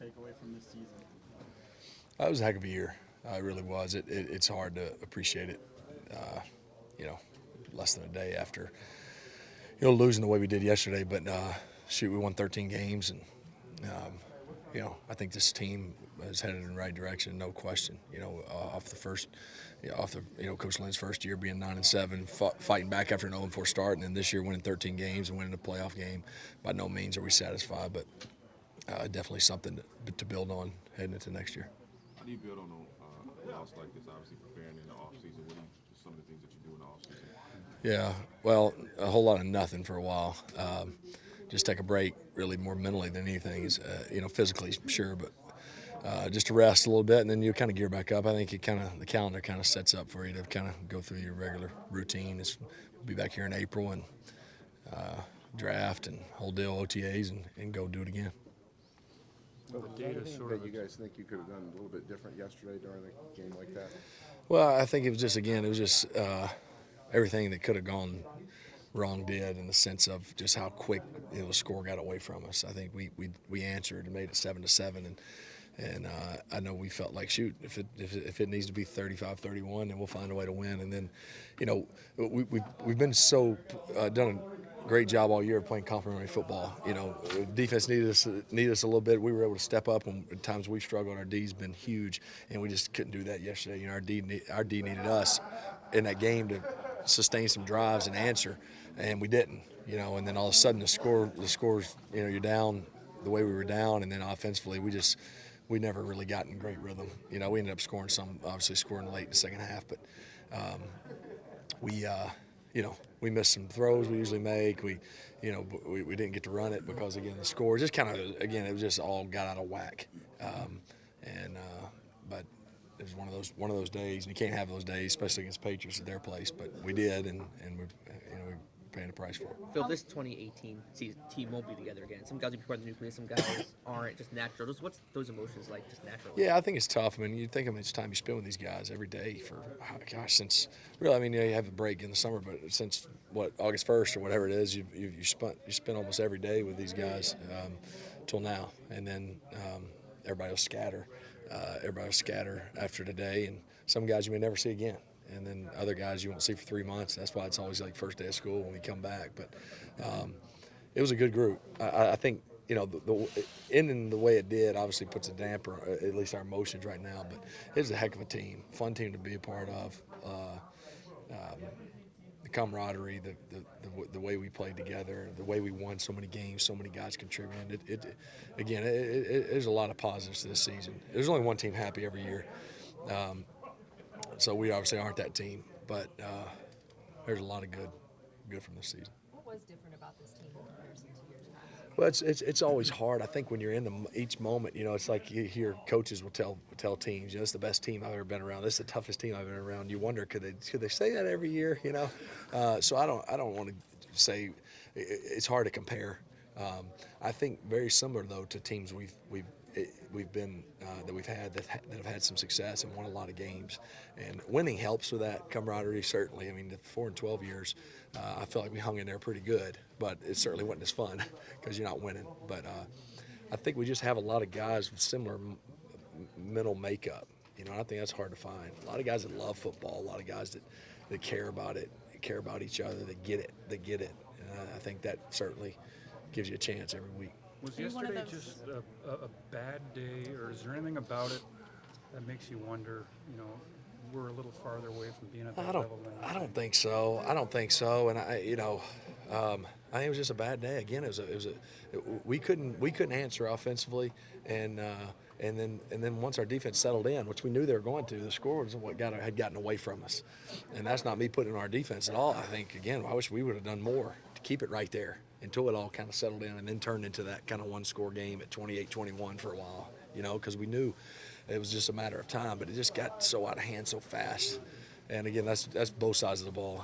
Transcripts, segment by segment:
takeaway from this season? It was a heck of a year. It really was. It's hard to appreciate it. Uh, you know, less than a day after losing the way we did yesterday. But shoot, we won 13 games, and I think this team is headed in the right direction, no question. Off the first, off the Coach Lynn's first year being 9-7, fighting back after an 0-4 start, and then this year winning 13 games and winning a playoff game. By no means are we satisfied, but definitely something to build on heading into next year. How do you build on a loss like this? Obviously, preparing in the off season. What are some of the things that you do in the off season? Yeah, well, a whole lot of nothing for a while. Just take a break, really more mentally than anything. Physically, sure, but just to rest a little bit, and then you kind of gear back up. I think the calendar kind of sets up for you to kind of go through your regular routine. We'll be back here in April and draft and whole deal OTAs and go do it again. Well, was there anything that you guys think you could have done a little bit different yesterday during a game like that? Well, I think it was just everything that could have gone wrong did, in the sense of just how quick the score got away from us. I think we answered and made it 7-7, and I know we felt like, shoot, if it needs to be 35-31, then we'll find a way to win. And then, we've been so done a great job all year of playing complementary football. Defense needed us a little bit. We were able to step up, and at times we struggled. Our D's been huge, and we just couldn't do that yesterday. Our D needed us in that game to sustain some drives and answer, and we didn't. And then all of a sudden the scores, you're down the way we were down, and then offensively we never really got in great rhythm. We ended up scoring late in the second half, but we missed some throws we usually make. We didn't get to run it because, again, the score just kind of, it was just all got out of whack. But it was one of those days, and you can't have those days, especially against Patriots at their place. But we did, and we're paying the price for it. Phil, this 2018 season, team won't be together again. Some guys will be part of the nucleus, some guys aren't, just natural. What's those emotions like, just naturally? Yeah, I think it's tough. I mean, you think how much time you spend with these guys every day for, since really, you have a break in the summer, but since August 1st or whatever it is, you spent almost every day with these guys till now, and then everybody will scatter. Everybody will scatter after today, and some guys you may never see again. And then other guys you won't see for 3 months. That's why it's always like first day of school when we come back. But it was a good group. I think, the ending the way it did obviously puts a damper, at least our emotions right now. But it was a heck of a team, fun team to be a part of. The camaraderie, the way we played together, the way we won so many games, so many guys contributing. There's a lot of positives to this season. There's only one team happy every year. So we obviously aren't that team, but there's a lot of good from this season. What was different about this team in comparison to years past? Well, it's always hard. I think when you're in each moment, it's like you hear coaches will tell teams, it's the best team I've ever been around. This is the toughest team I've been around. You wonder, could they say that every year? So I don't want to say it's hard to compare. I think very similar though to teams we've been that we've had that have had some success and won a lot of games, and winning helps with that camaraderie, certainly. I mean, the 4-12 years, I felt like we hung in there pretty good, but it certainly wasn't as fun because you're not winning. But I think we just have a lot of guys with similar mental makeup. I think that's hard to find. A lot of guys that love football, a lot of guys that care about it, care about each other, that get it. And I think that certainly gives you a chance every week. Was yesterday just a bad day, or is there anything about it that makes you wonder, we're a little farther away from being at that level now? I don't think so. And I think it was just a bad day. Again, we couldn't answer offensively, and then once our defense settled in, which we knew they were going to, the score was what had gotten away from us. And that's not me putting on our defense at all. I think, again, I wish we would have done more to keep it right there until it all kind of settled in, and then turned into that kind of one-score game at 28-21 for a while, because we knew it was just a matter of time, but it just got so out of hand so fast. And again, that's both sides of the ball,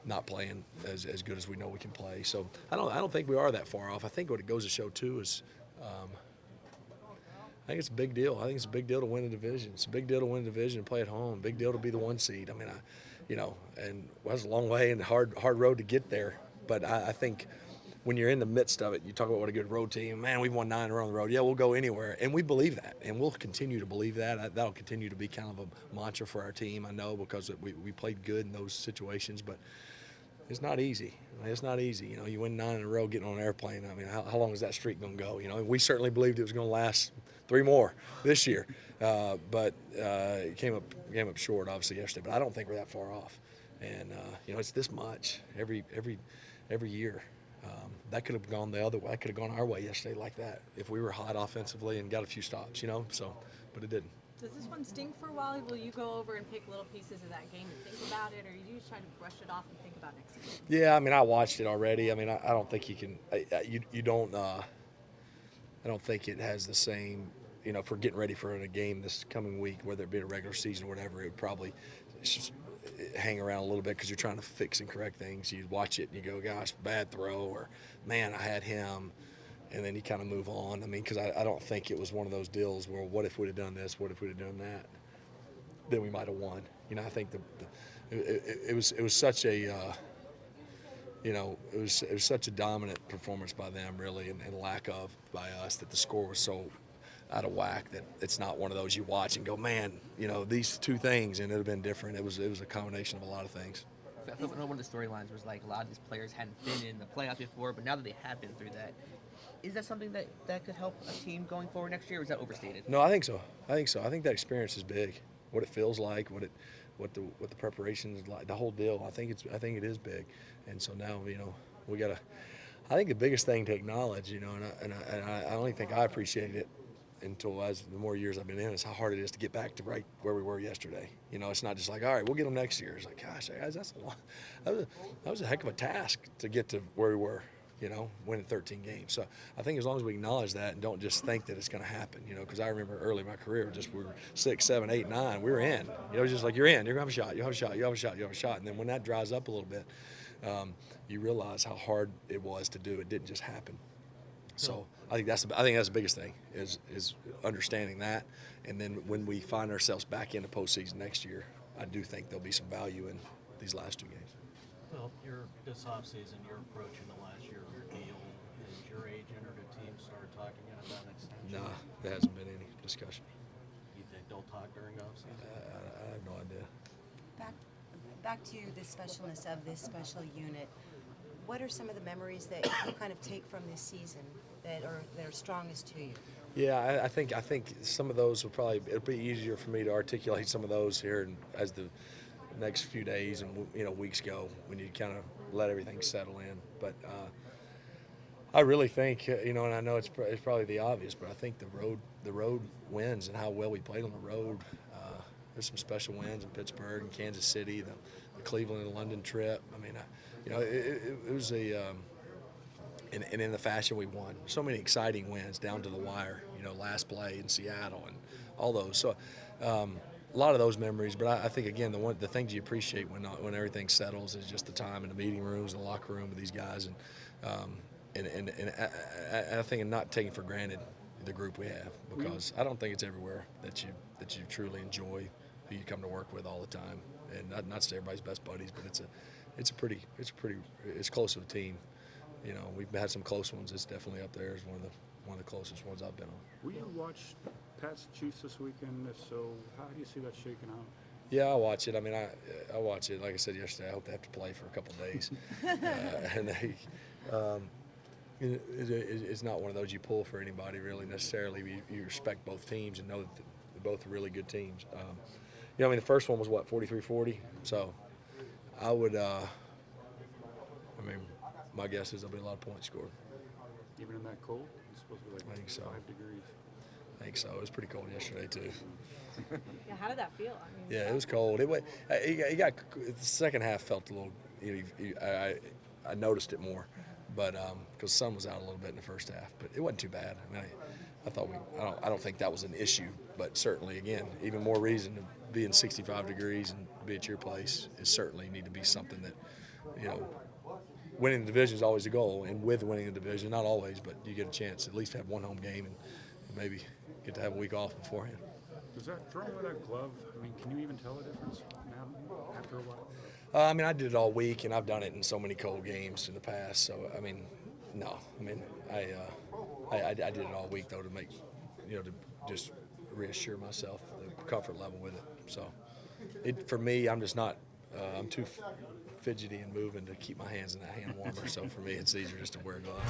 not playing as good as we know we can play. So I don't think we are that far off. I think what it goes to show too is I think it's a big deal. I think it's a big deal to win a division. It's a big deal to win a division and play at home. Big deal to be the 1 seed. I mean, and it was a long way and hard road to get there. But I think when you're in the midst of it, you talk about what a good road team. Man, we've won 9 in a row on the road. Yeah, we'll go anywhere, and we believe that, and we'll continue to believe that. That'll continue to be kind of a mantra for our team. I know because we played good in those situations, but it's not easy. It's not easy. You know, you win 9 in a row, getting on an airplane. I mean, how long is that streak going to go? You know, we certainly believed it was going to last 3 more this year, but it came up short, obviously, yesterday. But I don't think we're that far off. And you know, it's this much every year. That could have gone the other way. That could have gone our way yesterday like that if we were hot offensively and got a few stops, you know. So, but it didn't. Does this one sting for a while? Will you go over and pick little pieces of that game and think about it, or you just try to brush it off and think about next season? Yeah, I mean, I watched it already. I mean, I don't think you can. You don't. I don't think it has the same. You know, for getting ready for a game this coming week, whether it be a regular season or whatever, it would probably just hang around a little bit because you're trying to fix and correct things. You watch it and you go, gosh, bad throw, or man, I had him, and then you kind of move on. I mean, because I don't think it was one of those deals where what if we'd have done this, what if we'd have done that, then we might have won. You know, I think it was such a you know, it was such a dominant performance by them, really, and lack of by us, that the score was so out of whack that it's not one of those you watch and go, man, you know, these 2 things, and it would have been different. It was a combination of a lot of things. I feel like one of the storylines was like a lot of these players hadn't been in the playoffs before, but now that they have been through that, is that something that could help a team going forward next year, or is that overstated? No, I think so. I think that experience is big. What it feels like, what the preparation is like, the whole deal. I think it is big, and so now, you know, we gotta. I think the biggest thing to acknowledge, you know, and I only think I appreciated it until the more years I've been in, is how hard it is to get back to right where we were yesterday. You know, it's not just like, all right, we'll get them next year. It's like, gosh, guys, that's a lot. That was a heck of a task to get to where we were, you know, winning 13 games. So I think as long as we acknowledge that and don't just think that it's going to happen, you know, because I remember early in my career, we were 6, 7, 8, 9, we were in. You know, it's just like, you're in, you're going to have a shot, you have a shot, you have a shot, you have a shot. And then when that dries up a little bit, you realize how hard it was to do. It didn't just happen. So I think that's the biggest thing is understanding that, and then when we find ourselves back in the postseason next year, I do think there'll be some value in these last 2 games. Well, this offseason, you're approaching the last year of your deal. Has your agent or the team started talking about an extension? Nah, there hasn't been any discussion. You think they'll talk during the offseason? I have no idea. Back to the specialness of this special unit. What are some of the memories that you kind of take from this season that are strongest to you? Yeah, I think some of those it'll be easier for me to articulate some of those here as the next few days and, you know, weeks go, when you kind of let everything settle in. But I really think, you know, and I know it's probably the obvious, but I think the road wins and how well we played on the road. There's some special wins in Pittsburgh and Kansas City, the Cleveland and London trip. I mean, you know, it was and in the fashion we won. So many exciting wins down to the wire, you know, last play in Seattle and all those. So a lot of those memories, but I think, again, the things you appreciate when everything settles is just the time in the meeting rooms and the locker room with these guys, and I think I'm not taking for granted the group we have, because I don't think it's everywhere that you truly enjoy who you come to work with all the time, and not to say everybody's best buddies, but it's close of a team. You know, we've had some close ones. It's definitely up there as one of the closest ones I've been on. Will you watch Pats Chiefs this weekend? If so, how do you see that shaking out? Yeah, I'll watch it. I mean, I watch it. Like I said yesterday, I hope they have to play for a couple of days, and it's not one of those you pull for anybody really necessarily. You respect both teams and know that they're both really good teams. You know, I mean, the first one was what, 43-40. So I would. I mean, my guess is there'll be a lot of points scored. Even in that cold? It's supposed to be like I think so. 5 degrees. I think so. It was pretty cold yesterday too. Yeah, how did that feel? I mean, Yeah, it was cold. It got the second half felt a little. I noticed it more, but because the sun was out a little bit in the first half, but it wasn't too bad. I mean, I don't think that was an issue, but certainly, again, even more reason to be in 65 degrees and be at your place is certainly need to be something that, you know, winning the division is always the goal, and with winning the division, not always, but you get a chance to at least have one home game and maybe get to have a week off beforehand. Does that throwing with that glove, I mean, can you even tell the difference now after a while? I mean, I did it all week, and I've done it in so many cold games in the past. So, I mean, No, I mean, I did it all week though to make, to just reassure myself the comfort level with it. So, for me, I'm just not. I'm too fidgety and moving to keep my hands in that hand warmer. So for me, it's easier just to wear gloves.